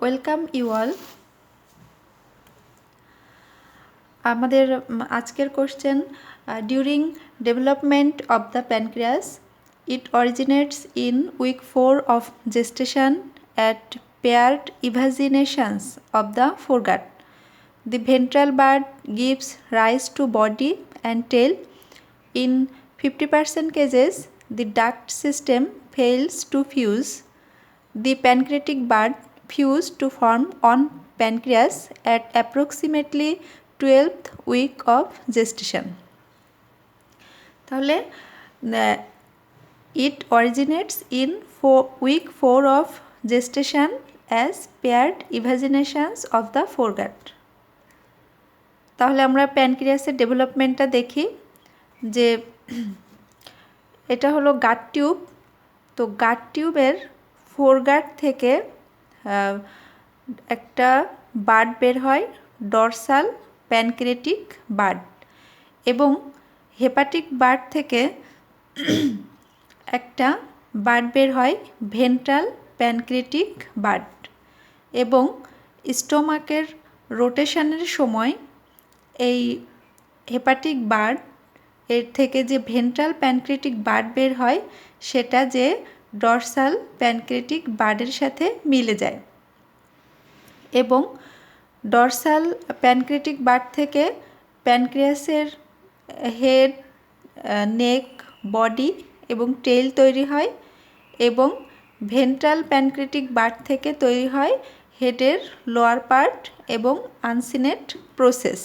Welcome you all. আমাদের আজকের question, during development of the pancreas it originates in week 4 of gestation at paired evaginations of the foregut. The ventral bud gives rise to body and tail. In 50% cases, the duct system fails to fuse. The pancreatic bud fused to form on pancreas at approximately 12th week of gestation. তাহলে it originates in week 4 of gestation as paired evaginations of the foregut. তাহলে আমরা প্যানক্রিয়াসের ডেভেলপমেন্টটা দেখি যে এটা হলো গাট tube. তো গাট টিউবের ফোরগাট থেকে একটা বাড বের হয়, ডরসাল প্যানক্রিয়াটিক বাড, এবং হেপাটিক বাড থেকে একটা বাড বের হয়, ভেন্ট্রাল প্যানক্রিয়াটিক বাড। এবং স্টোমাকের রোটেশনের সময় এই হেপাটিক বাড এর থেকে যে ভেন্ট্রাল প্যানক্রিয়াটিক বাড বের হয় সেটা যে ডরসাল প্যানক্রিয়াটিক বাডের সাথে মিলে যায়, এবং ডরসাল প্যানক্রিয়াটিক বাড থেকে প্যানক্রিয়াসের হেড, নেক, বডি এবং টেইল তৈরি হয়, এবং ভেন্ট্রাল প্যানক্রিয়াটিক বাড থেকে তৈরি হয় হেডের লোয়ার পার্ট এবং আনসিনেট প্রসেস।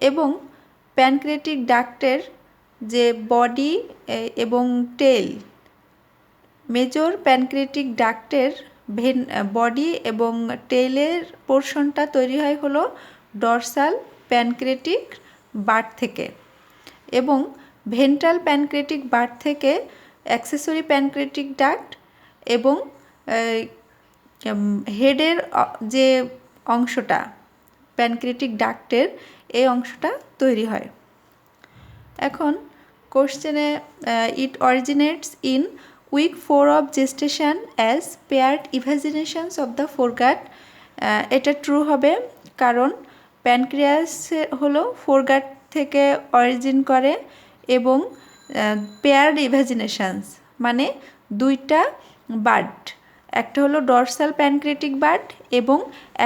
এবং প্যানক্রিয়াটিক ডাক্টের যে বডি এবং টেল, মেজর প্যানক্রিয়াটিক ডাক্টের বডি এবং টেলের পোর্শনটা তৈরি হয় হলো ডরসাল প্যানক্রিয়াটিক বাড থেকে, এবং ভেন্ট্রাল প্যানক্রিয়াটিক বাড থেকে অ্যাক্সেসরি প্যানক্রিয়াটিক ডাক্ট এবং হেডের যে অংশটা প্যানক্রিয়াটিক ডাক্টের এই অংশটা তৈরি হয়। এখন কোশ্চেনে it originates in week 4 of gestation as paired evaginations of the foregut. এটা ট্রু হবে, কারণ প্যানক্রিয়াস হলো ফোরগাট থেকে অরিজিন করে, এবং পেয়ার্ড ইভাজিনেশনস মানে দুইটা বাড, একটা হলো ডরসাল প্যানক্রিয়াটিক বাড এবং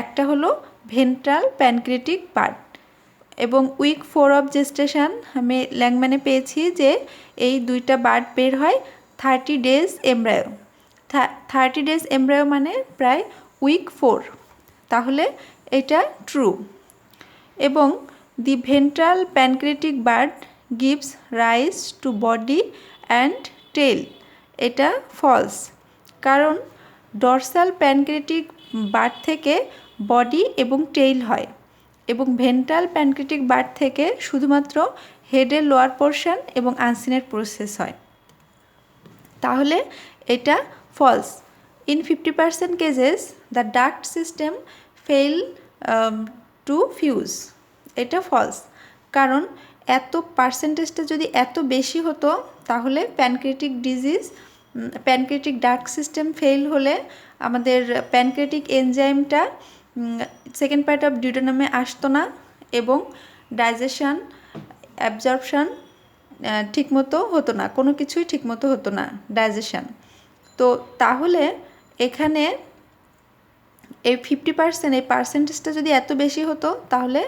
একটা হলো ভেন্ট্রাল প্যানক্রিয়াটিক বাড। এবং উইক 4 অফ জেস্টেশন আমি ল্যাংম্যানে পেয়েছি যে এই দুইটা বাড বের হয় 30 ডেজ এমব্রায়ো। 30 ডেজ এমব্রায়ো মানে প্রায় উইক 4, তাহলে এটা ট্রু। এবং the ventral pancreatic bud gives rise to body and tail, এটা ফলস, কারণ ডরসাল প্যানক্রিয়াটিক বাড থেকে বডি এবং টেইল হয়, এবং ভেন্ট্রাল প্যানক্রিয়াটিক বাড থেকে শুধুমাত্র হেডের লোয়ার পোর্শন এবং আনসিনেট প্রসেস হয়, তাহলে এটা false. In 50% cases the duct system fail to fuse, এটা ফলস, কারণ এত পার্সেন্টেজটা যদি এত বেশি হতো তাহলে pancreatic disease, pancreatic duct system fail হলে আমাদের প্যানক্রিয়াটিক এনজাইমটা সেকেন্ড পার্ট অফ ডিউডেনামে আসতো না, এবং ডাইজেশন, অ্যাবজর্পশন ঠিকমতো হতো না, কোনো কিছুই ঠিকমতো হতো না ডাইজেশন। তো তাহলে এখানে এই 50%, এই পার্সেন্টেজটা যদি এত বেশি হতো তাহলে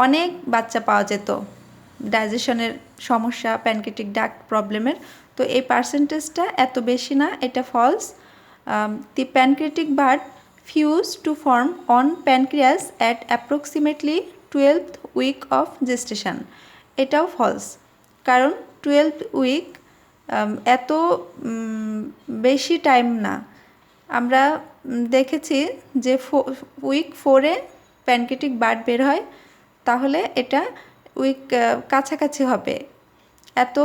অনেক বাচ্চা পাওয়া যেত ডাইজেশনের সমস্যা, প্যানক্রিয়াটিক ডাক্ট প্রবলেমের। তো এই পার্সেন্টেজটা এত বেশি না, এটা false. The pancreatic bud fuse to form on pancreas at approximately 12th week of gestation, এটাও ফলস, কারণ 12th উইক এত বেশি টাইম না। আমরা দেখেছি যে উইক 4-এ প্যানক্রিয়াটিক বাড বের হয়, তাহলে এটা উইক কাছাকাছি হবে, এত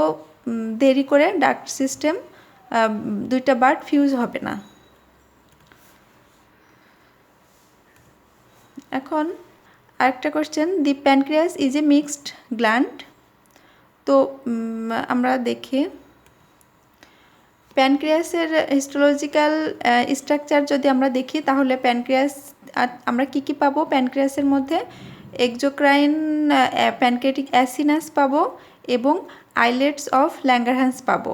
দেরি করে ডাক্ট সিস্টেম দুইটা বাড ফিউজ হবে না। এখন আরেকটা question, the pancreas is a mixed gland. তো আমরা দেখি প্যানক্রিয়াসের হিস্টোলজিক্যাল স্ট্রাকচার যদি আমরা দেখি তাহলে প্যানক্রিয়াস আমরা কি কি পাবো? প্যানক্রিয়াসের মধ্যে এক্সোক্রাইন প্যানক্রিয়াটিক অ্যাসিনাস পাবো এবং আইলেটস অফ ল্যাঙ্গারহ্যান্স পাবো।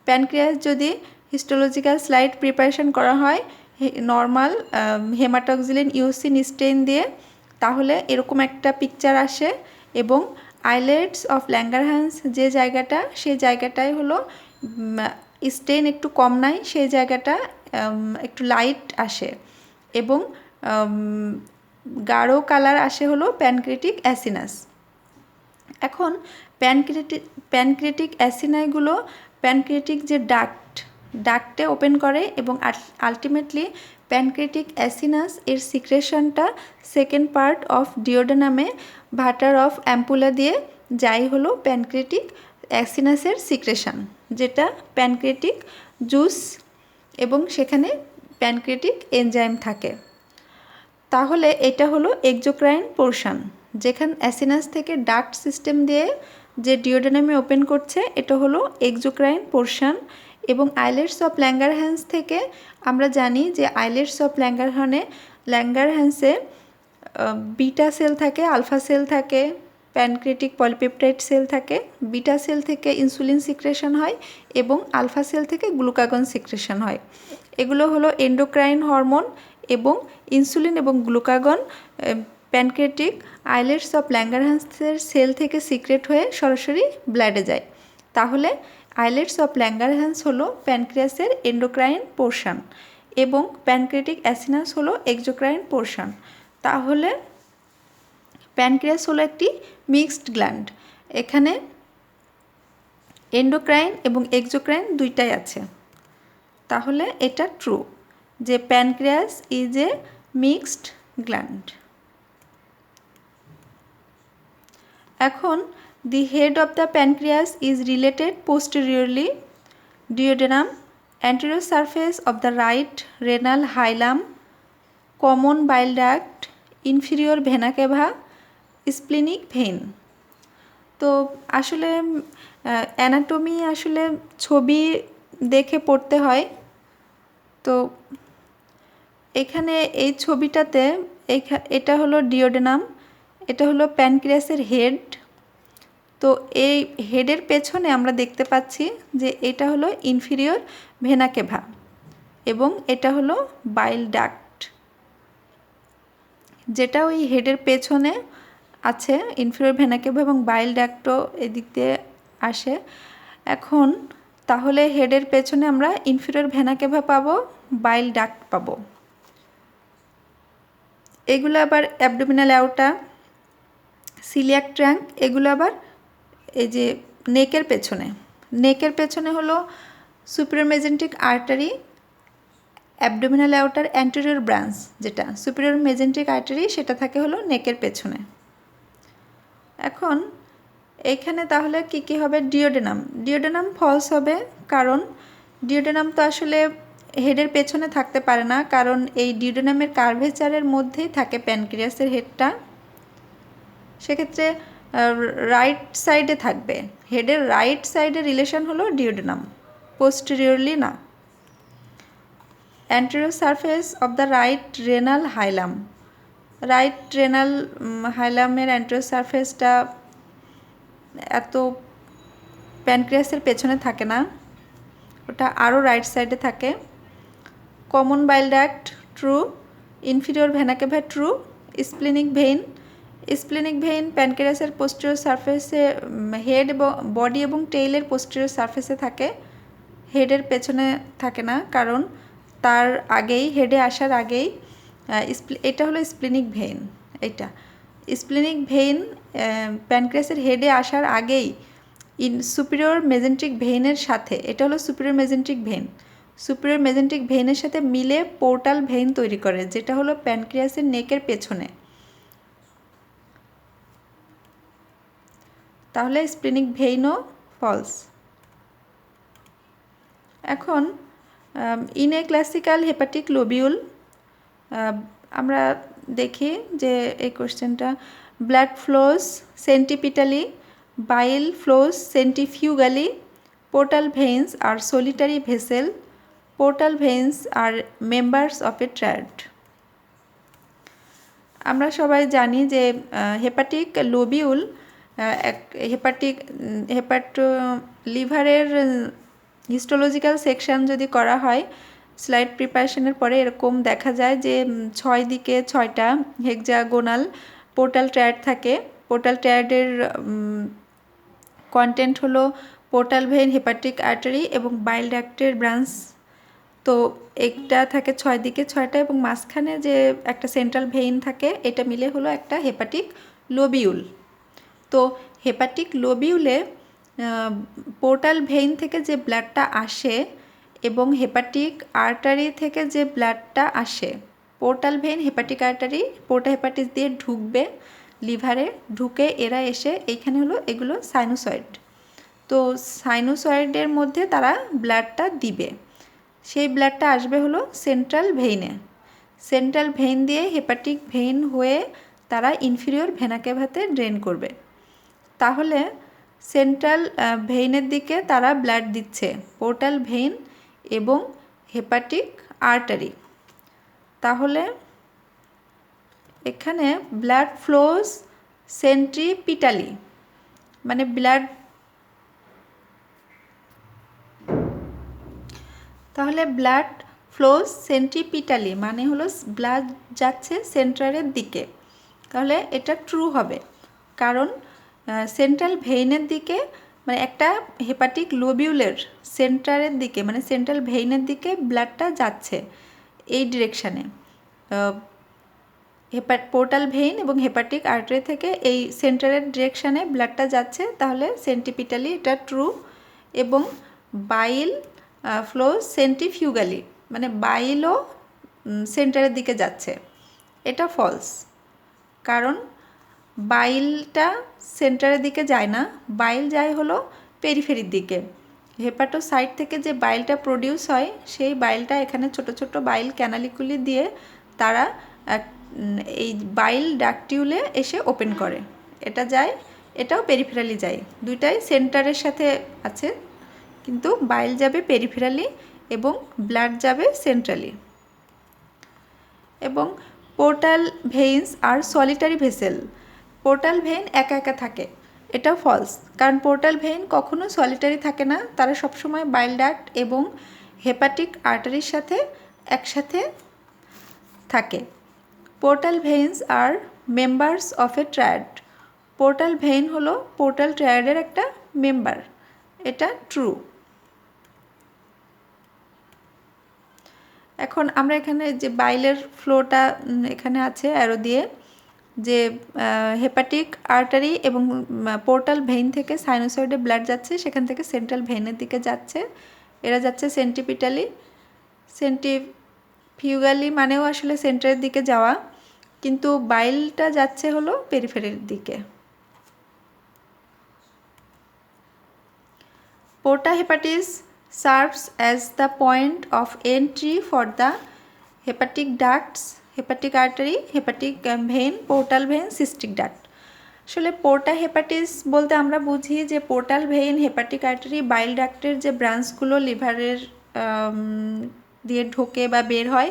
প্যানক্রিয়াস যদি হিস্টোলজিক্যাল স্লাইড প্রিপারেশন করা হয় নর্মাল হেমাটোক্সিলিন ইউসিন স্টেইন দিয়ে, তাহলে এরকম একটা পিকচার আসে এবং আইলেটস অফ ল্যাঙ্গারহ্যান্স যে জায়গাটা, সেই জায়গাটাই হলো স্টেইন একটু কম নাই, সেই জায়গাটা একটু লাইট আসে এবং গাঢ় কালার আসে হলো প্যানক্রিয়াটিক অ্যাসিনাস। এখন প্যানক্রিয়াটিক অ্যাসিনাইগুলো প্যানক্রিয়াটিক যে ডাক্টে ওপেন করে এবং আলটিমেটলি প্যানক্রিয়াটিক অ্যাসিনাস এর সিক্রেশনটা সেকেন্ড পার্ট অফ ডিওডেনামে ভাটার অফ অ্যাম্পুলা দিয়ে যাই হলো প্যানক্রিয়াটিক অ্যাসিনাসের সিক্রেশন, যেটা প্যানক্রিয়াটিক জুস এবং সেখানে প্যানক্রিয়াটিক এনজাইম থাকে। তাহলে এটা হলো এক্সোক্রাইন পোর্শন, যেখানে অ্যাসিনাস থেকে ডাক্ট সিস্টেম দিয়ে যে ডিওডেনামে ওপেন করছে এটা হলো এক্সোক্রাইন পোর্শন। এবং আইলেটস অফ ল্যাঙ্গারহ্যান্স থেকে আমরা জানি যে আইলেটস অফ ল্যাঙ্গারহ্যান্সে বিটা সেল থাকে, আলফা সেল থাকে, প্যানক্রিয়াটিক পলিপেপটাইড সেল থাকে। বিটা সেল থেকে ইনসুলিন সিক্রেশন হয় এবং আলফা সেল থেকে গ্লুকাগন সিক্রেশন হয়। এগুলো হলো এন্ডোক্রাইন হরমোন এবং ইনসুলিন এবং গ্লুকাগন প্যানক্রিয়াটিক আইলেটস অফ ল্যাঙ্গারহ্যান্সের সেল থেকে সিক্রেট হয়ে সরাসরি ব্লাডে যায়। তাহলে আইলেটস অফ ল্যাঙ্গারহ্যান্স হলো প্যানক্রিয়াসের এন্ডোক্রাইন পোর্শন এবং প্যানক্রিয়াটিক অ্যাসিনাস হলো এক্সোক্রাইন পোর্শন। তাহলে প্যানক্রিয়াস হলো একটি মিক্সড গ্ল্যান্ড, এখানে এন্ডোক্রাইন এবং এক্সোক্রাইন দুইটাই আছে। তাহলে এটা ট্রু যে pancreas is a mixed gland. এখন the head of the pancreas is related posteriorly, duodenum, anterior surface of the right renal hilum, common bile duct, inferior vena cava, splenic vein। তো আসলে anatomy আসলে ছবি দেখে পড়তে হয়। তো এখানে এই ছবিটাতে এটা হলো ডিওডেনাম, এটা হলো প্যানক্রিয়াসের হেড। তো এই হেডের পেছনে আমরা দেখতে পাচ্ছি যে এটা হলো ইনফিরিয়র ভেনা কেভা এবং এটা হলো বাইল ডাক্ট, যেটা ওই হেডের পেছনে আছে। ইনফিরিয়র ভেনা কেভা এবং বাইল ডাক্টও এদিক দিয়ে আসে। এখন তাহলে হেডের পেছনে আমরা ইনফিরিয়র ভেনা কেভা পাবো, বাইল ডাক্ট পাবো। এগুলো আবার অ্যাবডোমিনাল অ্যাওর্টা, সিলিয়াক ট্র্যাঙ্ক, এগুলো আবার এই যে নেকের পেছনে হলো সুপিরিয়র মেজেন্টিক আর্টারি, অ্যাবডোমিনাল অ্যাওর্টার অ্যান্টেরিয়র ব্রাঞ্চ যেটা সুপিরিয়র মেজেন্টিক আর্টারি, সেটা থাকে হলো নেকের পেছনে। এখন এইখানে তাহলে কি কি হবে? ডিওডেনাম ফলস হবে, কারণ ডিওডেনাম তো আসলে হেডের পেছনে থাকতে পারে না, কারণ এই ডিওডেনামের কার্ভেচারের মধ্যেই থাকে প্যানক্রিয়াসের হেডটা। সেক্ষেত্রে রাইট সাইডে থাকবে, হেডের রাইট সাইডে রিলেশন হলো ডিওডেনাম, পোস্টেরিয়রলি না। Anterior surface of the right renal hilum, right renal হাইলামের অ্যান্টেরিয়র সারফেসটা এত প্যানক্রিয়াসের পেছনে থাকে না, ওটা আরও রাইট সাইডে থাকে। Common bile duct true, inferior vena cava true. Splenic vein প্যানক্রিয়াসের পোস্টেরিয়র সারফেসে, হেড এবং বডি এবং টেইলের পোস্টেরিয়র সারফেসে থাকে, হেডের পেছনে থাকে না, কারণ তার আগেই হেডে আসার আগেই এটা হলো স্প্লেনিক ভেইন। এটা স্প্লেনিক ভেইন প্যানক্রিয়াসের হেডে আসার আগেই সুপিরিয়র মেজেন্টিক ভেইনের সাথে, এটা হলো সুপিরিয়র মেজেন্টিক ভেইন, সুপিরিয়র মেজেন্টিক ভেইনের সাথে মিলে পোর্টাল ভেইন তৈরি করে, যেটা হলো প্যানক্রিয়াসের নেকের পেছনে। তাহলে স্প্লেনিক ভেইনও ফলস। এখন in a classical hepatic lobule আমরা দেখি যে এই কোশ্চেনটা, blood flows centripetally, bile flows centrifugally, portal veins আর সলিটারি ভেসেল। পোর্টাল ভেইনস আর মেম্বার্স অফ এ ট্রায়াড। আমরা সবাই জানি যে হেপাটিক লোবিউল লিভারের হিস্টোলজিক্যাল সেকশন যদি করা হয় স্লাইড প্রিপারেশনের পরে এরকম দেখা যায় যে 6 দিকে 6টা হেক্সাগোনাল পোর্টাল ট্রায়াড থাকে। পোর্টাল ট্রায়াডের কন্টেন্ট হলো পোর্টাল ভেইন, হেপাটিক আর্টারি এবং বাইল ডাক্টের ব্রাঞ্চ। তো একটা থাকে 6 দিকে 6টা এবং মাঝখানে যে একটা সেন্ট্রাল ভেইন থাকে, এটা মিলে হলো একটা হেপাটিক লোবিউল। তো হেপাটিক লোবিউলে পোর্টাল ভেইন থেকে যে ব্লাডটা আসে এবং হেপাটিক আর্টারি থেকে যে ব্লাডটা আসে, portal vein, hepatic artery porta hepatis দিয়ে ঢুকবে লিভারে, ঢুকে এরা এসে এইখানে হলো এগুলো সাইনোসয়েড। তো সাইনোসয়েডের মধ্যে তারা ব্লাডটা দিবে, সেই ব্লাডটা আসবে হলো সেন্ট্রাল ভেইনে। সেন্ট্রাল ভেইন দিয়ে হেপাটিক ভেইন হয়ে তারা ইনফিরিয়র ভেনা ক্যাভাতে ড্রেন করবে। তাহলে সেন্ট্রাল ভেইনের দিকে তারা ব্লাড দিচ্ছে, পোর্টাল ভেইন এবং হেপাটিক আর্টারি। তাহলে এখানে ব্লাড ফ্লোজ সেন্ট্রিপিটালি, মানে ব্লাড ফ্লোজ সেন্ট্রিপিটালি মানে হলো ব্লাড যাচ্ছে সেন্ট্রালের দিকে। তাহলে এটা ট্রু হবে, কারণ সেন্ট্রাল ভেইনের দিকে মানে একটা হেপাটিক লোবিউলের সেন্টারের দিকে মানে সেন্ট্রাল ভেইনের দিকে ব্লাডটা যাচ্ছে এই ডিরেকশানে। পোর্টাল ভেইন এবং হেপাটিক আর্টারি থেকে এই সেন্টারের ডিরেকশানে ব্লাডটা যাচ্ছে, তাহলে সেন্ট্রিপিটালি এটা ট্রু। এবং বাইল ফ্লোজ সেন্ট্রিফিউগালি মানে বাইলও সেন্টারের দিকে যাচ্ছে, এটা ফলস। কারণ বাইলটা সেন্টারের দিকে যায় না, বাইল যায় হলো পেরিফেরির দিকে। হেপাটোসাইট থেকে যে বাইলটা প্রডিউস হয় সেই বাইলটা এখানে ছোট ছোট বাইল ক্যানালিকুলি দিয়ে তারা এই বাইল ডাকটিউলে এসে ওপেন করে, এটা যায়, এটাও পেরিফেরালি যায়, দুইটাই সেন্টারের সাথে আছে, কিন্তু বাইল যাবে পেরিফেরালি এবং ব্লাড যাবে সেন্ট্রালি। এবং পোর্টাল ভেইনস আর সলিটারি ভেসেল। পোর্টাল ভেইন একা একা থাকে, এটা ফলস, কারণ পোর্টাল ভেইন কখনো সলিটারি থাকে না, তারা সবসময় বাইল ডাক্ট এবং হেপাটিক আর্টারির সাথে একসাথে থাকে। পোর্টাল ভেইনস আর members of a triad. Portal vein হলো পোর্টাল ট্রায়াডের একটা মেম্বার, এটা ট্রু। এখন আমরা এখানে যে বাইলের ফ্লোটা এখানে আছে অ্যারো দিয়ে, যে হেপাটিক আর্টারি এবং পোর্টাল ভেইন থেকে সাইনোসয়েডে ব্লাড যাচ্ছে, সেখান থেকে সেন্ট্রাল ভেইনের দিকে যাচ্ছে, এরা যাচ্ছে সেন্ট্রিপিটালি। সেন্ট্রিফিউগালি মানেও আসলে সেন্টারের দিকে যাওয়া, কিন্তু বাইলটা যাচ্ছে হলো পেরিফেরির দিকে। পোর্টা হেপাটিস serves as the point of entry for the hepatic ducts, hepatic artery, hepatic vein, portal vein, cystic duct। আসলে পোর্টা হেপাটিস বলতে আমরা বুঝি যে পোর্টাল ভেইন, হেপাটিক আর্টারি, বাইল ডাক্টের যে ব্রাঞ্চগুলো লিভারের দিয়ে ঢোকে বা বের হয়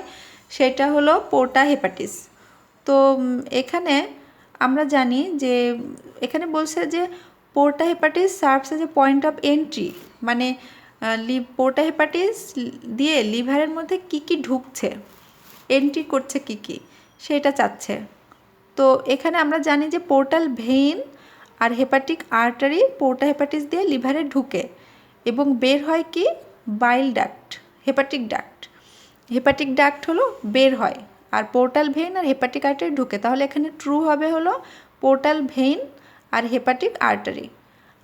সেটা হলো পোর্টা হেপাটিস। তো এখানে আমরা জানি যে এখানে বলছে যে porta hepatis serves as a point of entry, মানে পোর্টা হেপাটিস দিয়ে লিভারের মধ্যে কি কি ঢুকছে, এন্ট্রি করছে কি কি, সেটা চাচ্ছে। তো এখানে আমরা জানি যে পোর্টাল ভেইন আর হেপাটিক আর্টারি পোর্টা হেপাটিস দিয়ে লিভারে ঢুকে এবং বের হয় কি বাইল duct, hepatic duct. Hepatic duct হলো বের হয়, আর পোর্টাল ভেইন আর হেপাটিক আর্টারি ঢুকে। তাহলে এখানে ট্রু হবে হলো পোর্টাল ভেইন আর হেপাটিক আর্টারি,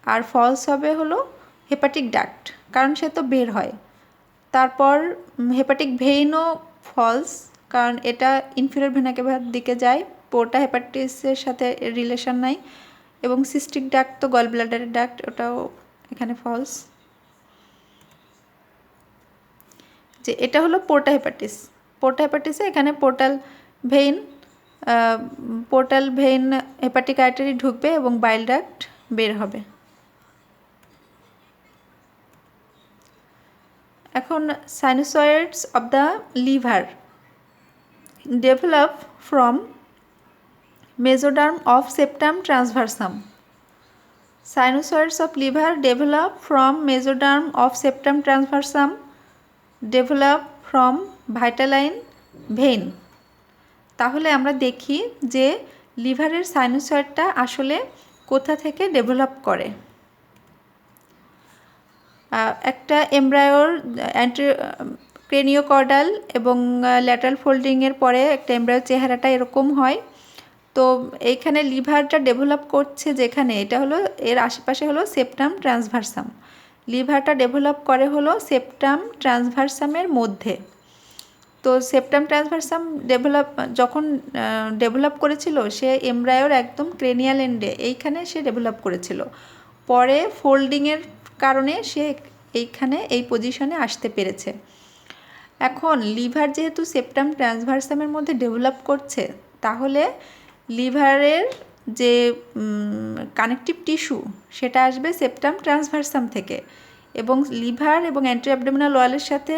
আর ফলস হবে হলো হেপাটিক ডাক্ট, কারণ সে তো বের হয়। তারপর হেপাটিক ভেইনও ফলস, কারণ এটা ইনফিরিয়র ভেনা ক্যাভার দিকে যায়, পোর্টা হেপাটিসের সাথে রিলেশন নাই। এবং সিস্টিক ডাক্ট তো গল ব্লাডারের ডাক্ট, ওটাও এখানে ফলস। যে এটা হলো পোর্টা হেপাটিস, পোর্টা হেপাটিসে এখানে পোর্টাল ভেইন হেপাটিক আর্টারি ঢুকবে এবং বাইল ডাক্ট বের হবে। এখন sinusoids of the liver develop from mesoderm of septum transversum. Sinusoids of liver develop from mesoderm of septum transversum develop from vitelline vein. তাহলে আমরা দেখি যে লিভারের সাইনোসয়েডটা আসলে কোথা থেকে ডেভেলপ করে। একটা এমব্রায়োর ক্রেনিওকর্ডাল এবং ল্যাটারাল ফোল্ডিংয়ের পরে একটা এমব্রায়োর চেহারাটা এরকম হয়। তো এইখানে লিভারটা ডেভেলপ করছে যেখানে, এটা হলো এর আশেপাশে হলো সেপ্টাম ট্রান্সভার্সাম। লিভারটা ডেভেলপ করে হলো সেপ্টাম ট্রান্সভার্সামের মধ্যে। তো সেপ্টাম ট্রান্সভার্সাম যখন ডেভেলপ করেছিল সে এমব্রায়োর একদম ক্রেনিয়াল এন্ডে, এইখানে সে ডেভেলপ করেছিল। পরে ফোল্ডিংয়ের কারণে সে এইখানে এই পজিশনে আসতে পেরেছে। এখন লিভার যেহেতু সেপ্টাম ট্রান্সভার্সামের মধ্যে ডেভেলপ করছে, তাহলে লিভারের যে কানেকটিভ টিস্যু সেটা আসবে সেপ্টাম ট্রান্সভার্সাম থেকে, এবং লিভার এবং অ্যান্টি অ্যাবডোমিনাল ওয়ালের সাথে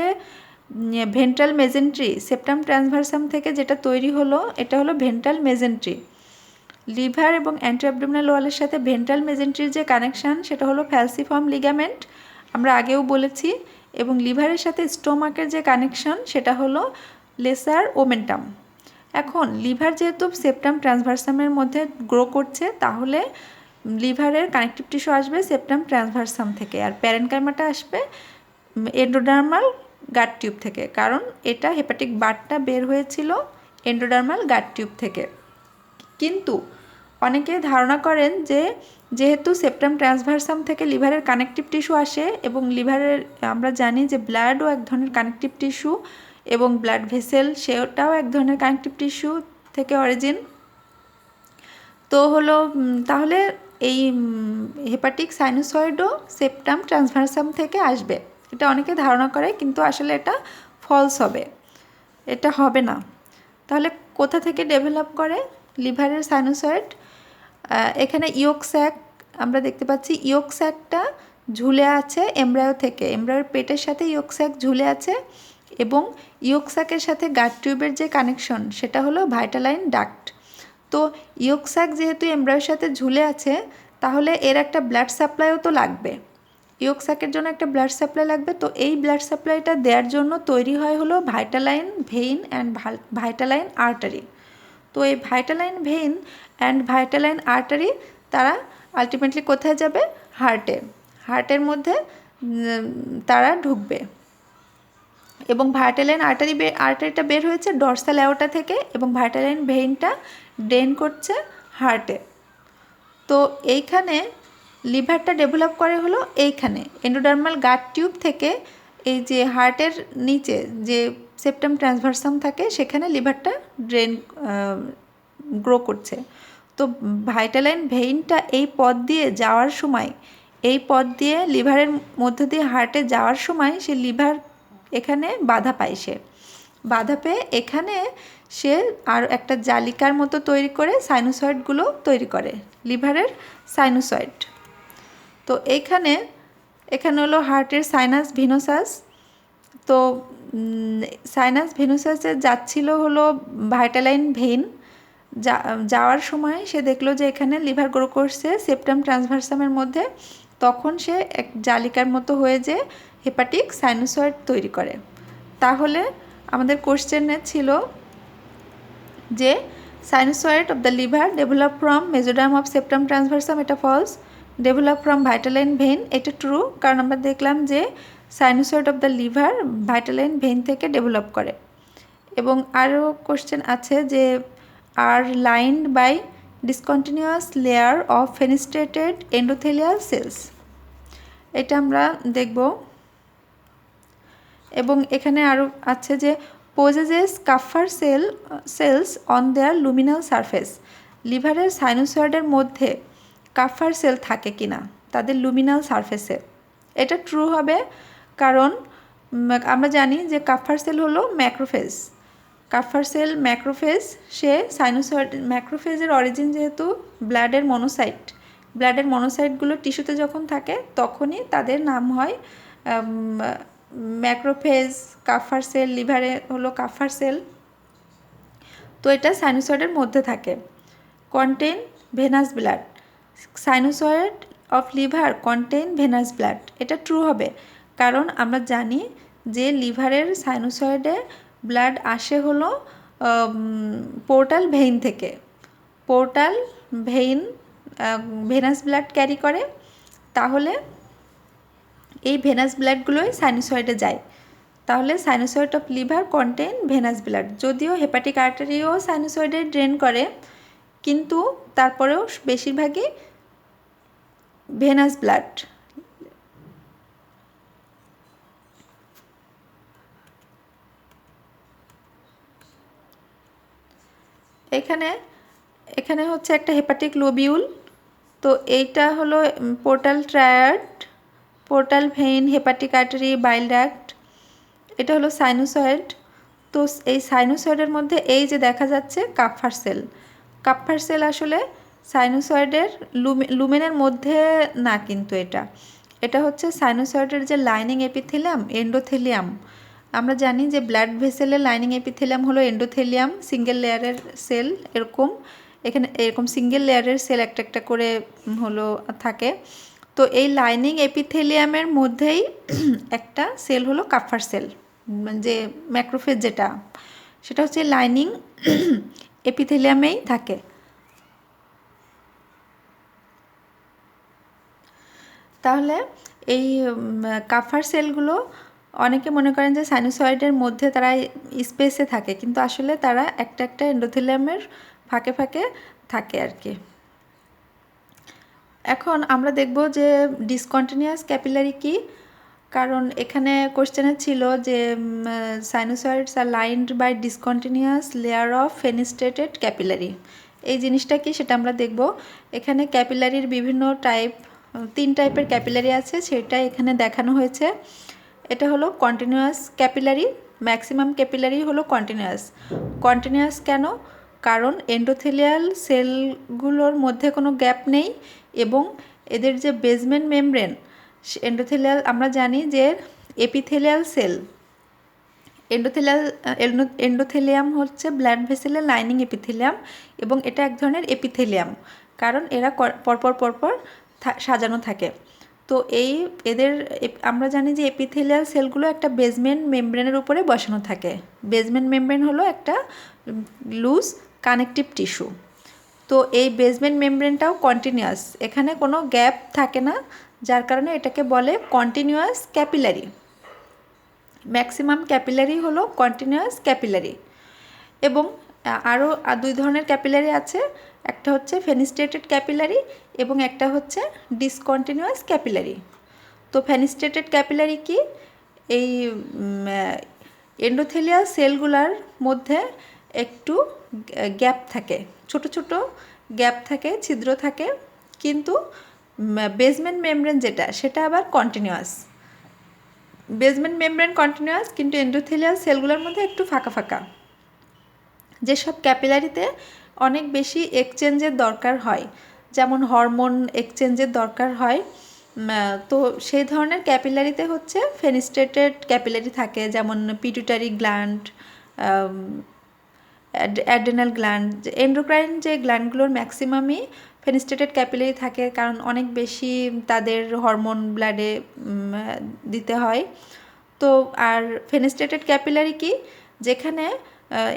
ভেন্ট্রাল মেজেন্ট্রি সেপ্টাম ট্রান্সভার্সাম থেকে যেটা তৈরি হলো এটা হলো ভেন্ট্রাল মেজেন্ট্রি। লিভার এবং অ্যান্টি অ্যাবডোমিনাল ওয়ালের সাথে ভেন্ট্রাল মেজেন্ট্রির যে কানেকশান সেটা হলো ফ্যালসিফর্ম লিগামেন্ট, আমরা আগেও বলেছি। এবং লিভারের সাথে স্টোমাকের যে কানেকশন সেটা হলো লেসার ওমেন্টাম। এখন লিভার যেহেতু সেপ্টাম ট্রান্সভার্সামের মধ্যে গ্রো করছে, তাহলে লিভারের কানেকটিভ টিস্যু আসবে সেপ্টাম ট্রান্সভার্সাম থেকে, আর প্যারেনকাইমাটা আসবে এন্ডোডার্মাল গাট টিউব থেকে, কারণ এটা হেপাটিক বারটা বের হয়েছিল এন্ডোডার্মাল গাট টিউব থেকে। কিন্তু অনেকে ধারণা করেন যে যেহেতু সেপ্টাম ট্রান্সভার্সাম থেকে লিভারের কানেকটিভ টিস্যু আসে, এবং লিভারের আমরা জানি যে ব্লাডও এক ধরনের কানেকটিভ টিস্যু, এবং ব্লাড ভেসেল সেটাও এক ধরনের কানেকটিভ টিস্যু থেকে অরিজিন। তো হলো তাহলে এই হেপাটিক সাইনোসয়েডও সেপ্টাম ট্রান্সভার্সাম থেকে আসবে, এটা অনেকে ধারণা করে, কিন্তু আসলে এটা ফলস হবে, এটা হবে না। তাহলে কোথা থেকে ডেভেলপ করে লিভারের সাইনোসয়েড? এখানে ইয়োক স্যাক আমরা দেখতে পাচ্ছি, ইয়োক স্যাকটা ঝুলে আছে এমব্রায়ো থেকে, এমব্রায়োর পেটের সাথে ইয়োক স্যাক ঝুলে আছে, এবং ইয়োক স্যাকের সাথে গাট টিউবের যে কানেকশন সেটা হলো ভাইটালাইন ডাক্ট। তো ইয়োক স্যাক যেহেতু এমব্রায়োর সাথে ঝুলে আছে, তাহলে এর একটা ব্লাড সাপ্লাইও তো লাগবে, ইয়োক স্যাকের জন্য একটা ব্লাড সাপ্লাই লাগবে। তো এই ব্লাড সাপ্লাইটা দেওয়ার জন্য তৈরি হয় হলো ভাইটালাইন ভেইন অ্যান্ড ভাইটালাইন আর্টারি। তো এই ভাইটালাইন ভেইন অ্যান্ড ভাইটালাইন আর্টারি তারা আলটিমেটলি কোথায় যাবে? হার্টে, হার্টের মধ্যে তারা ঢুকবে। এবং ভাইটালাইন আর্টারিটা বের হয়েছে ডর্সাল অ্যাওর্টা থেকে, এবং ভাইটালাইন ভেইনটা ড্রেন করছে হার্টে। তো এইখানে লিভারটা ডেভেলপ করে হলো এইখানে এন্ডোডার্মাল গাট টিউব থেকে, এই যে হার্টের নিচে যে সেপ্টাম ট্রান্সভার্সাম থাকে সেখানে লিভারটা গ্রো করছে। তো ভাইটালাইন ভেইনটা এই পথ দিয়ে যাওয়ার সময়, এই পথ দিয়ে লিভারের মধ্য দিয়ে হার্টে যাওয়ার সময় সে লিভার এখানে বাধা পায়, সে বাধা পেয়ে এখানে সে আর একটা জালিকার মতো তৈরি করে সাইনোসয়েডগুলো তৈরি করে, লিভারের সাইনোসয়েড। তো এখানে হলো হার্টের সাইনাস ভিনোসাস। তো সাইনাস ভেনুসাসে যাচ্ছিল হলো ভাইটালাইন ভেইন, যাওয়ার সময় সে দেখলো যে এখানে লিভার গ্রো করছে সেপ্টাম ট্রান্সভার্সামের মধ্যে, তখন সে এক জালিকার মতো হয়ে যে হেপাটিক সাইনোসয়েড তৈরি করে। তাহলে আমাদের কোশ্চেনে ছিল যে sinusoid of the liver develop from mesoderm of septum transversum, এটা false. Develop from vitelline vein, এটা ট্রু, কারণ আমরা দেখলাম যে sinusoid of the liver vitelline vein থেকে ডেভেলপ করে। এবং আরও কোশ্চেন আছে যে আর lined by discontinuous layer of fenestrated endothelial cells, এটা আমরা দেখব। এবং এখানে আরও আছে যে possesses Kupffer cells on their luminal surface, লিভারের সাইনোসয়েডের মধ্যে কাফার সেল থাকে কিনা তাদের লুমিনাল সারফেসে, এটা ট্রু হবে, কারণ আমরা জানি যে কাফার সেল হলো ম্যাক্রোফেজ। কাফার সেল ম্যাক্রোফেজ, সে সাইনোসয়েড ম্যাক্রোফেজের অরিজিন যেহেতু ব্লাডের মনোসাইটগুলো টিস্যুতে যখন থাকে তখনই তাদের নাম হয় ম্যাক্রোফেজ, কাফার সেল, লিভারে হলো কাফার সেল। তো এটা সাইনোসয়েডের মধ্যে থাকে। Contain venous blood, sinusoid of liver contain venous blood, এটা ট্রু হবে, কারণ আমরা জানি যে লিভারের সাইনোসয়েডে ব্লাড আসে হলো পোর্টাল ভেইন থেকে। Portal vein venous blood carry করে, তাহলে এই ভেনাস ব্লাডগুলোই সাইনোসয়েডে যায়। তাহলে sinusoid of liver contain venous blood. যদিও হেপাটিক আর্টারিও সাইনোসয়েডে ড্রেন করে, কিন্তু তারপরেও বেশিরভাগই ভেনাস ব্লাড। এখানে হচ্ছে একটা হেপাটিক লোবিউল। তো এইটা হলো portal triad, portal vein, hepatic artery, বাইল ডাক্ট। এটা হলো সাইনোসয়েড। তো এই সাইনোসয়েডের মধ্যে এই যে দেখা যাচ্ছে কাপ্ফার সেল। কাপ্ফার সেল আসলে সাইনোসয়েডের লুমেনের মধ্যে না, কিন্তু এটা হচ্ছে সাইনোসয়েডের যে লাইনিং এপিথেলিয়াম, এন্ডোথেলিয়াম। আমরা জানি যে ব্লাড ভেসেলের লাইনিং এপিথেলিয়াম হলো এন্ডোথেলিয়াম, সিঙ্গেল লেয়ারের সেল। এখানে এরকম সিঙ্গেল লেয়ারের সেল একটা একটা করে হলো থাকে। তো এই লাইনিং এপিথেলিয়ামের মধ্যেই একটা সেল হলো কাপ্ফার সেল, যে ম্যাক্রোফেজ যেটা, সেটা হচ্ছে লাইনিং এপিথেলিয়ামেই থাকে। তাহলে এই কাপ্ফার সেলগুলো অনেকে মনে করেন যে সাইনোসয়েডের মধ্যে তারা স্পেসে থাকে, কিন্তু আসলে তারা একটা একটা এন্ডোথেলিয়ামের ফাঁকে ফাঁকে থাকে আর কি। এখন আমরা দেখব যে ডিসকন্টিনিউয়াস ক্যাপিলারি কি, কারণ এখানে কোশ্চেনে ছিল যে সাইনোসয়েডস আর lined by discontinuous layer of fenestrated capillary. এই জিনিসটা কি সেটা আমরা দেখব। এখানে ক্যাপিলারির বিভিন্ন টাইপ, 3 টাইপের ক্যাপিলারি আছে, সেটা এখানে দেখানো হয়েছে। এটা হলো কন্টিনিউয়াস ক্যাপিলারি, ম্যাক্সিমাম ক্যাপিলারি হলো কন্টিনিউয়াস কেন? কারণ এন্ডোথেলিয়াল সেলগুলোর মধ্যে কোনো গ্যাপ নেই, এবং এদের যে বেসমেন্ট মেমব্রেন এন্ডোথেলিয়াল, আমরা জানি যে এপিথেলিয়াল সেল, এন্ডোথেলিয়াম হচ্ছে ব্লাড ভেসেলের লাইনিং এপিথেলিয়াম, এবং এটা এক ধরনের এপিথেলিয়াম, কারণ এরা পরপর সাজানো থাকে। তো এদের আমরা জানি যে এপিথেলিয়াল সেলগুলো একটা বেসমেন্ট মেমব্রেনের উপরে বসানো থাকে। বেসমেন্ট মেমব্রেন হলো একটা লুজ কানেকটিভ টিস্যু। তো এই বেসমেন্ট মেমব্রেনটাও কন্টিনিউয়াস, এখানে কোনো গ্যাপ থাকে না, যার কারণে এটাকে বলে কন্টিনিউয়াস ক্যাপিলারি। ম্যাক্সিমাম ক্যাপিলারি হলো কন্টিনিউয়াস ক্যাপিলারি। এবং আরও 2 ধরনের ক্যাপিলারি আছে, একটা হচ্ছে ফেনিস্ট্রেটেড ক্যাপিলারি এবং একটা হচ্ছে ডিসকন্টিনিউয়াস ক্যাপিলারি। তো ফেনিস্ট্রেটেড ক্যাপিলারি কি? এই এন্ডোথেলিয়াল সেলগুলার মধ্যে একটু গ্যাপ থাকে, ছোট ছোট গ্যাপ থাকে, ছিদ্র থাকে, কিন্তু বেসমেন্ট মেমব্রেন যেটা, সেটা আবার কন্টিনিউয়াস। বেসমেন্ট মেমব্রেন কন্টিনিউয়াস, কিন্তু এন্ডোথেলিয়াল সেলগুলোর মধ্যে একটু ফাঁকা ফাঁকা। যেসব ক্যাপিলারিতে অনেক বেশি এক্সচেঞ্জের দরকার হয়, যেমন হরমোন এক্সচেঞ্জের দরকার হয়, তো সেই ধরনের ক্যাপিলারিতে হচ্ছে ফেনিস্ট্রেটেড ক্যাপিলারি থাকে, যেমন pituitary gland, adrenal gland, endocrine যে গ্ল্যান্ডগুলোর ম্যাক্সিমামই ফেনিস্ট্রেটেড ক্যাপিলারি থাকে, কারণ অনেক বেশি তাদের হরমোন ব্লাডে দিতে হয়। তো আর ফেনিস্ট্রেটেড ক্যাপিলারি কি? যেখানে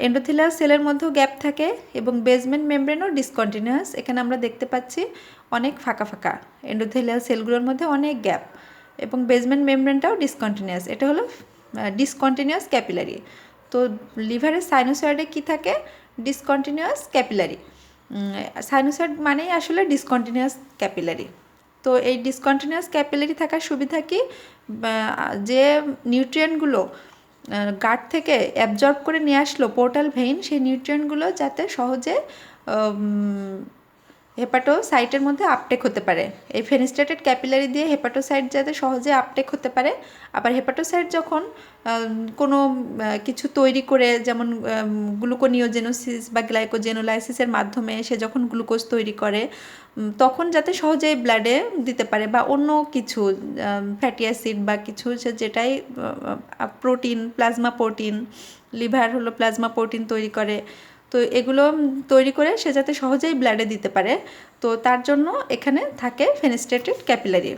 এন্ডোথেলিয়াল সেলের মধ্যেও গ্যাপ থাকে এবং বেসমেন্ট মেমব্রেনও ডিসকন্টিনিউয়াস। এখানে আমরা দেখতে পাচ্ছি অনেক ফাঁকা ফাঁকা, এন্ডোথেলিয়াল সেলগুলোর মধ্যে অনেক গ্যাপ, এবং বেসমেন্ট মেমব্রেনটাও ডিসকন্টিনিউয়াস। এটা হলো ডিসকন্টিনিউয়াস ক্যাপিলারি। তো লিভারের সাইনোসয়েডে কি থাকে? Discontinuous capillary. সাইনোসয়েড মানেই আসলে ডিসকন্টিনিউয়াস ক্যাপিলারি। তো এই ডিসকন্টিনিউয়াস ক্যাপিলারি থাকার সুবিধা কি? যে নিউট্রিয়েন্টগুলো গাট থেকে অ্যাবজর্ব করে নিয়ে আসলো পোর্টাল ভেইন, সেই নিউট্রিয়েন্টগুলো যাতে সহজে হেপাটোসাইটের মধ্যে আপটেক হতে পারে। এই ফেনিস্ট্রেটেড ক্যাপিলারি দিয়ে হেপাটোসাইট যাতে সহজে আপটেক হতে পারে। আবার হেপাটোসাইট যখন কোনো কিছু তৈরি করে, যেমন গ্লুকোনিওজেনোসিস বা গ্লাইকোজেনোলাইসিসের মাধ্যমে সে যখন গ্লুকোজ তৈরি করে, তখন যাতে সহজেই ব্লাডে দিতে পারে, বা অন্য কিছু ফ্যাটি অ্যাসিড বা কিছু যেটাই প্রোটিন, প্লাজমা প্রোটিন, লিভার হলো প্লাজমা প্রোটিন তৈরি করে, তো এগুলো তৈরি করে সে যাতে সহজেই ব্লাডে দিতে পারে, তো তার জন্য এখানে থাকে ফেনিস্ট্রেটেড ক্যাপিলারি।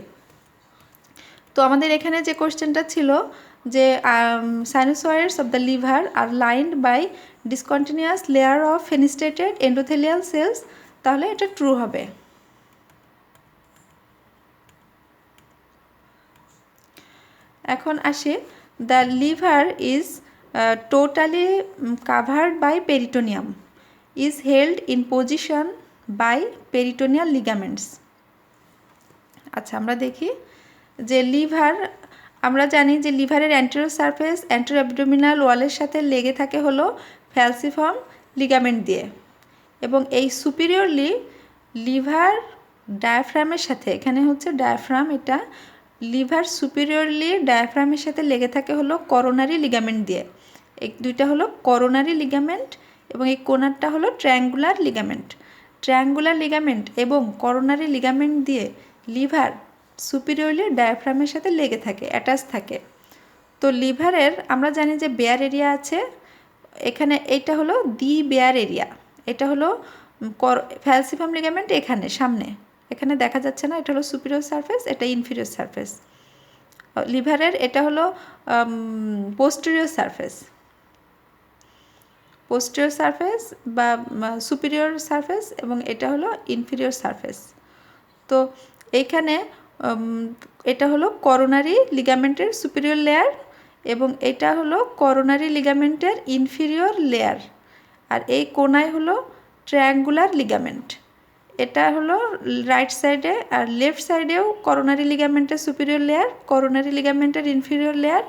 তো আমাদের এখানে যে কোশ্চেনটা ছিল যে সাইনোসয়েডস অফ দ্য লিভার আর lined by discontinuous layer of fenestrated endothelial cells, তাহলে এটা ট্রু হবে। এখন আসি, the liver is totally covered by peritoneum, is held in position by peritoneal ligaments. আচ্ছা, আমরা দেখি যে লিভার, আমরা জানি যে লিভারের অ্যান্টেরিয়র সারফেস অ্যান্টেরিয়র অ্যাবডোমিনাল ওয়ালের সাথে লেগে থাকে হলো ফ্যালসিফর্ম লিগামেন্ট দিয়ে, এবং এই সুপিরিয়রলি লিভার ডায়াফ্রামের সাথে, এখানে হচ্ছে ডায়াফ্রাম, এটা লিভার সুপিরিয়রলি ডায়াফ্রামের সাথে লেগে থাকে হলো করোনারি লিগামেন্ট দিয়ে। এই দুইটা হলো করোনারি লিগামেন্ট, এবং এই কোনারটা হলো ট্রায়াঙ্গুলার লিগামেন্ট। ট্রায়াঙ্গুলার লিগামেন্ট এবং করোনারি লিগামেন্ট দিয়ে লিভার সুপিরিয়রলি ডায়াফ্রামের সাথে লেগে থাকে, অ্যাটাচ থাকে। তো লিভারের আমরা জানি যে বেয়ার এরিয়া আছে, এখানে এইটা হলো দি বেয়ার এরিয়া, এটা হলো ফ্যালসিফার্ম লিগামেন্ট এখানে সামনে, এখানে দেখা যাচ্ছে না, এটা হলো সুপিরিয়র সারফেস, এটা ইনফিরিয়র সারফেস। লিভারের এটা হলো পোস্টেরিয়র সারফেস, পোস্টেরিয়র সারফেস বা সুপিরিয়র সারফেস, এবং এটা হলো ইনফিরিয়র সারফেস। তো এইখানে এটা হলো করোনারি লিগামেন্টের সুপিরিয়র লেয়ার, এবং এটা হলো করোনারি লিগামেন্টের ইনফিরিয়র লেয়ার, আর এই কোনায় হলো ট্রায়াঙ্গুলার লিগামেন্ট। এটা হলো রাইট সাইডে, আর লেফট সাইডেও করোনারি লিগামেন্টের সুপিরিয়র লেয়ার, করোনারি লিগামেন্টের ইনফিরিয়র লেয়ার,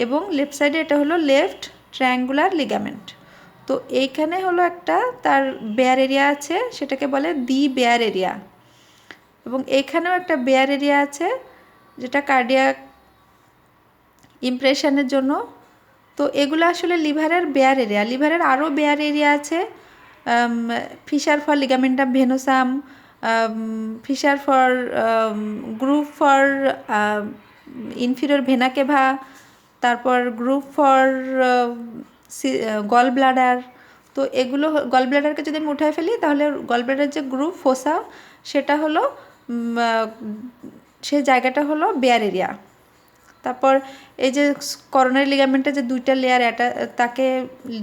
এবং লেফট সাইডে এটা হলো লেফট ট্রায়াঙ্গুলার লিগামেন্ট। তো এইখানে হলো একটা তার বেয়ার এরিয়া আছে, সেটাকে বলে দি বেয়ার এরিয়া, এবং এইখানেও একটা বেয়ার এরিয়া আছে যেটা কার্ডিয়াক ইমপ্রেশনের জন্য। তো এগুলো আসলে লিভারের বেয়ার এরিয়া। লিভারের আরও বেয়ার এরিয়া আছে, fissure for ligamentum venosum, fissure for groove for inferior vena cava, তারপর গ্রুপ ফর গল ব্লাডার। তো এগুলো গল ব্লাডারকে যদি আমি উঠায় ফেলি, তাহলে গল ব্লাডার যে গ্রুপ ফোসা, সেটা হলো সেই জায়গাটা হলো বেয়ার এরিয়া। তারপর এই যে করোনারি লিগামেন্টের যে দুইটা লেয়ার, এটা তাকে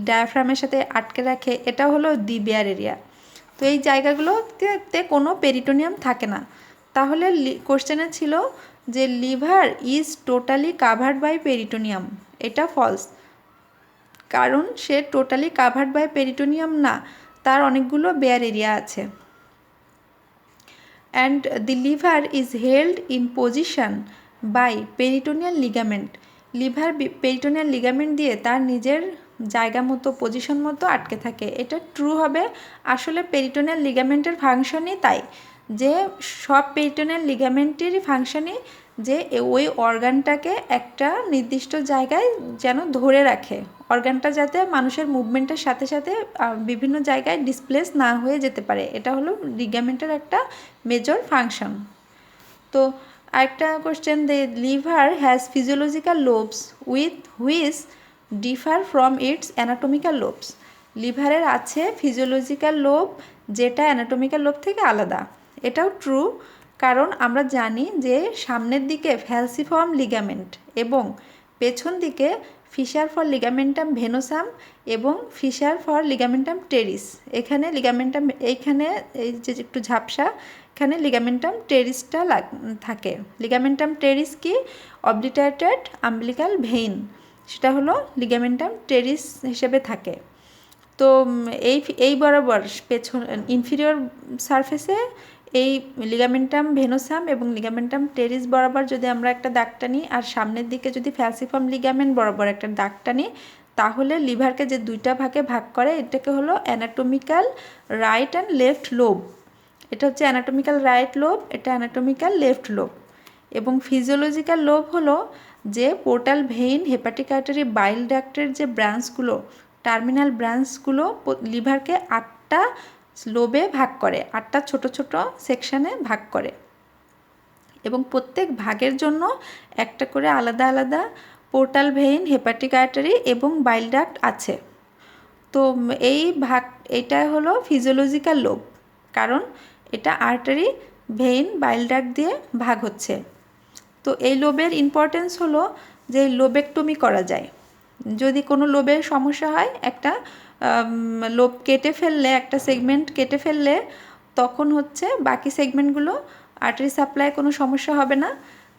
ডায়াফ্রামের সাথে আটকে রাখে, এটা হলো দি বেয়ার এরিয়া। তো এই জায়গাগুলোতে কোনো পেরিটোনিয়াম থাকে না। তাহলে কোশ্চেনে ছিল যে liver is totally covered by peritoneum, এটা ফলস, কারণ সে টোটালি কাভার্ড বাই পেরিটোনিয়াম না, তার অনেকগুলো বেয়ার এরিয়া আছে। And the liver is held in position by peritoneal ligament, liver peritoneal ligament দিয়ে তার নিজের জায়গা মতো, পজিশন মতো আটকে থাকে। এটা ট্রু হবে। আসলে পেরিটোনিয়াল লিগামেন্টের ফাংশনই তাই, যে সব পেরিটোনিয়াল লিগামেন্টেরই ফাংশনই যে ওই অর্গানটাকে একটা নির্দিষ্ট জায়গায় যেন ধরে রাখে, অর্গানটা যাতে মানুষের মুভমেন্টের সাথে সাথে বিভিন্ন জায়গায় ডিসপ্লেস না হয়ে যেতে পারে, এটা হলো লিগামেন্টের একটা মেজর ফাংশন। তো আরেকটা question, the liver has physiological lobes with which differ from its anatomical lobes, লিভারের আছে ফিজিওলজিক্যাল লোব যেটা অ্যানাটমিক্যাল লোব থেকে আলাদা। এটাও ট্রু, কারণ আমরা জানি যে সামনের দিকে ফ্যালসিফর্ম লিগামেন্ট এবং পেছন দিকে ফিশার ফর লিগামেন্টাম ভেনোসাম এবং ফিশার ফর লিগামেন্টাম টেরিস। এখানে লিগামেন্টাম, এইখানে এই যে একটু ঝাপসা, এখানে লিগামেন্টাম টেরিসটা থাকে। লিগামেন্টাম টেরিস কি? অবলিটারেটেড আম্বিলিকাল ভেইন, সেটা হলো লিগামেন্টাম টেরিস হিসেবে থাকে। তো এই বরাবর পেছন ইনফিরিয়র সারফেসে এই লিগামেন্টাম ভেনোসাম এবং লিগামেন্টাম টেরিস বরাবর যদি আমরা একটা দাগ টানি, আর সামনের দিকে যদি ফ্যালসিফর্ম লিগামেন্ট বরাবর একটা দাগ টানি, তাহলে লিভারকে যে দুইটা ভাগে ভাগ করে, এটাকে হলো anatomical right and left lobe. এটা হচ্ছে অ্যানাটমিক্যাল রাইট লোব, এটা অ্যানাটমিক্যাল লেফট লোব। এবং ফিজিওলজিক্যাল লোব হলো যে পোর্টাল ভেইন, হেপাটিক আর্টারি, বাইল ডাক্টের যে ব্রাঞ্চগুলো, টার্মিনাল ব্রাঞ্চগুলো লিভারকে 8টা লোবে ভাগ করে, 8টা ছোট ছোট সেকশানে ভাগ করে এবং প্রত্যেক ভাগের জন্য একটা করে আলাদা আলাদা পোর্টাল ভেইন, হেপাটিক আর্টারি এবং বাইল ডাক্ট আছে। তো এটা হলো ফিজিওলজিক্যাল লোব, কারণ এটা আর্টারি, ভেইন, বাইল ডাক্ট দিয়ে ভাগ হচ্ছে। তো এই লোবের ইম্পর্টেন্স হলো যে লোবেক্টমি করা যায়। যদি কোনো লোবের সমস্যা হয়, একটা লোব কেটে ফেললে, একটা সেগমেন্ট কেটে ফেললে তখন হচ্ছে বাকি সেগমেন্টগুলো আর্টারি সাপ্লাই কোনো সমস্যা হবে না।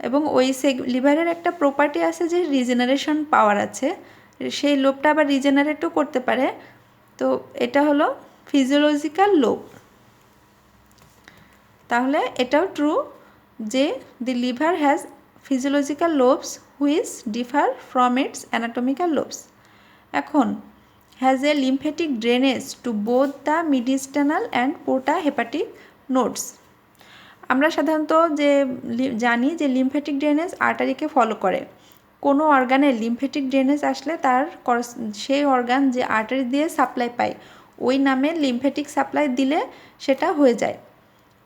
এবং ওই লিভারের একটা প্রপার্টি আছে যে রিজেনারেশন পাওয়ার আছে, সেই লোবটা আবার রিজেনারেটও করতে পারে। তো এটা হলো ফিজিওলজিক্যাল লোব। তাহলে এটাও ট্রু যে the liver has physiological lobes which differ from its anatomical lobes. এখন has a lymphatic drainage to both the mediastinal and porta hepatic nodes. আমরা সাধারণত যে জানি যে লিম্ফেটিক ড্রেনেজ আর্টারিকে ফলো করে। কোনো অর্গানের লিম্ফেটিক ড্রেনেজ আসলে তার সেই অর্গান যে আর্টারি দিয়ে সাপ্লাই পায় ওই নামে লিম্ফেটিক সাপ্লাই দিলে সেটা হয়ে যায়।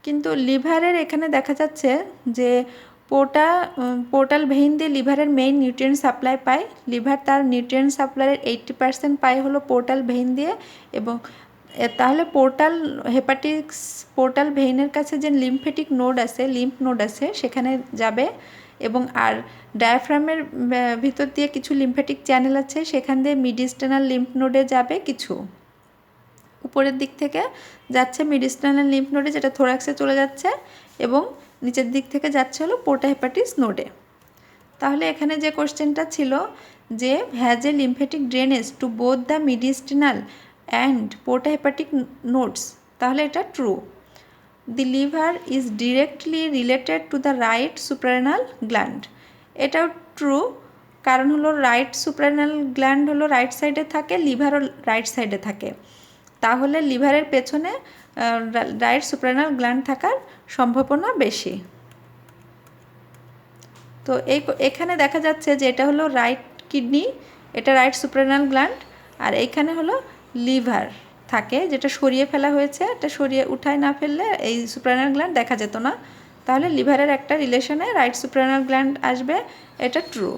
কিন্তু লিভারের এখানে দেখা যাচ্ছে যে পোর্টাল ভেইন দিয়ে লিভারের মেইন নিউট্রিয়েন্ট সাপ্লাই পায়। লিভার তার নিউট্রিয়েন্ট সাপ্লাইয়ের 80% পায় হলো পোর্টাল ভেইন দিয়ে। এবং তাহলে পোর্টাল ভেইনের কাছে যে লিম্ফেটিক নোড আছে, লিম্ফ নোড আছে, সেখানে যাবে। এবং আর ডায়াফ্রামের ভিতর দিয়ে কিছু লিম্ফেটিক চ্যানেল আছে, সেখান দিয়ে মিডিস্টানাল লিম্ফ নোডে যাবে কিছু। উপরের দিক থেকে যাচ্ছে মিডিস্টানাল লিম্ফ নোডে, যেটা থোরাক্সে চলে যাচ্ছে, এবং নিচের দিক থেকে যাচ্ছে হলো পোর্টা হেপাটিস নোডে। তাহলে এখানে যে কোশ্চেনটা ছিল যে has a lymphatic drainage to both the mediastinal and porta hepatic nodes, তাহলে এটা true. The liver is directly related to the right suprarenal gland, এটাও ট্রু। কারণ হলো রাইট সুপ্রারেনাল গ্ল্যান্ড হলো রাইট সাইডে থাকে, লিভারও রাইট সাইডে থাকে। তাহলে লিভারের পেছনে রাইট সুপ্রারেনাল গ্ল্যান্ড থাকার সম্ভাবনা বেশি। তো এখানে দেখা যাচ্ছে যে এটা হলো রাইট কিডনি, এটা রাইট সুপ্রারেনাল গ্ল্যান্ড, আর এইখানে হলো লিভার থাকে, যেটা সরিয়ে ফেলা হয়েছে। এটা সরিয়ে উঠায় না ফেললে এই সুপ্রারেনাল গ্ল্যান্ড দেখা যেত না। তাহলে লিভারের একটা রিলেশনে রাইট সুপ্রারেনাল গ্ল্যান্ড আসবে, এটা ট্রু।